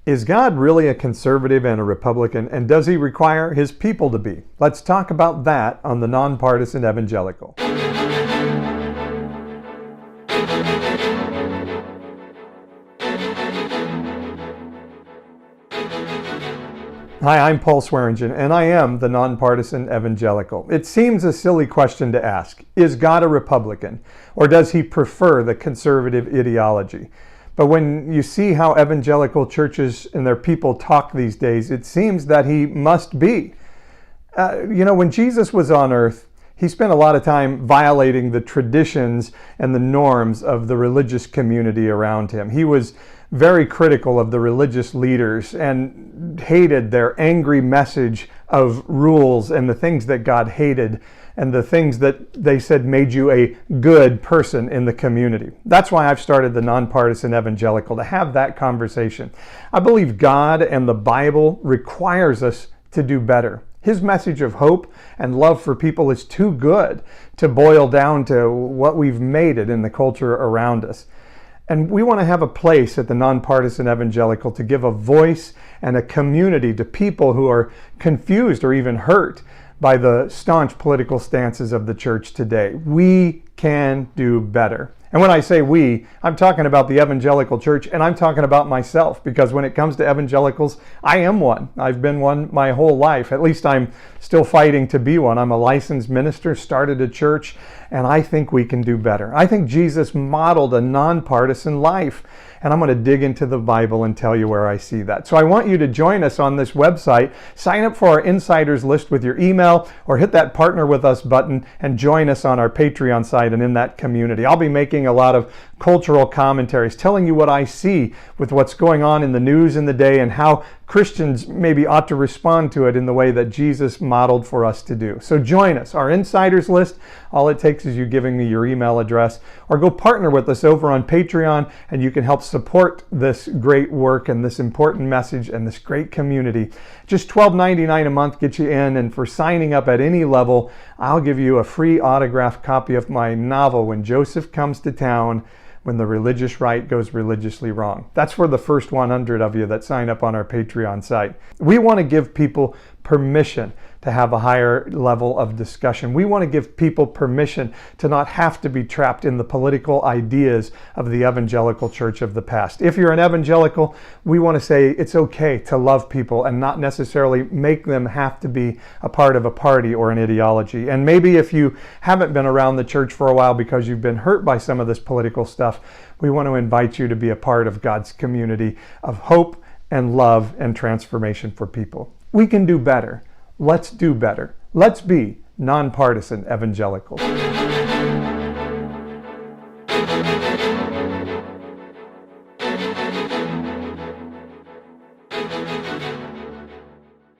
Is God really a conservative and a Republican, and does he require his people to be? Let's talk about that on the Non-partisan Evangelical. Hi, I'm Paul Swearingen, and I am the Non-partisan Evangelical. It seems a silly question to ask. Is God a Republican, or does he prefer the conservative ideology? But when you see how evangelical churches and their people talk these days, it seems that he must be. When Jesus was on earth, he spent a lot of time violating the traditions and the norms of the religious community around him. He was very critical of the religious leaders and hated their angry message of rules and the things that God hated and the things that they said made you a good person in the community. That's why I've started the Non-partisan Evangelical, to have that conversation. I believe God and the Bible requires us to do better. His message of hope and love for people is too good to boil down to what we've made it in the culture around us. And we want to have a place at the Non-partisan Evangelical to give a voice and a community to people who are confused or even hurt by the staunch political stances of the church today. We can do better. And when I say we, I'm talking about the evangelical church, and I'm talking about myself, because when it comes to evangelicals, I am one. I've been one my whole life. At least I'm still fighting to be one. I'm a licensed minister, started a church, and I think we can do better. I think Jesus modeled a nonpartisan life, and I'm going to dig into the Bible and tell you where I see that. So I want you to join us on this website. Sign up for our insiders list with your email, or hit that partner with us button and join us on our Patreon site and in that community. I'll be making a lot of cultural commentaries, telling you what I see with what's going on in the news in the day and how Christians maybe ought to respond to it in the way that Jesus modeled for us to do. So join us. Our insiders list, all it takes is you giving me your email address, or go partner with us over on Patreon, and you can help support this great work and this important message and this great community. Just $12.99 a month gets you in, and for signing up at any level, I'll give you a free autographed copy of my novel, When Joseph Comes to Town, When the Religious Right Goes Religiously Wrong. That's for the first 100 of you that sign up on our Patreon site. We want to give people permission to have a higher level of discussion. We want to give people permission to not have to be trapped in the political ideas of the evangelical church of the past. If you're an evangelical, we want to say it's okay to love people and not necessarily make them have to be a part of a party or an ideology. And maybe if you haven't been around the church for a while because you've been hurt by some of this political stuff, we want to invite you to be a part of God's community of hope and love and transformation for people. We can do better. Let's do better. Let's be nonpartisan evangelicals.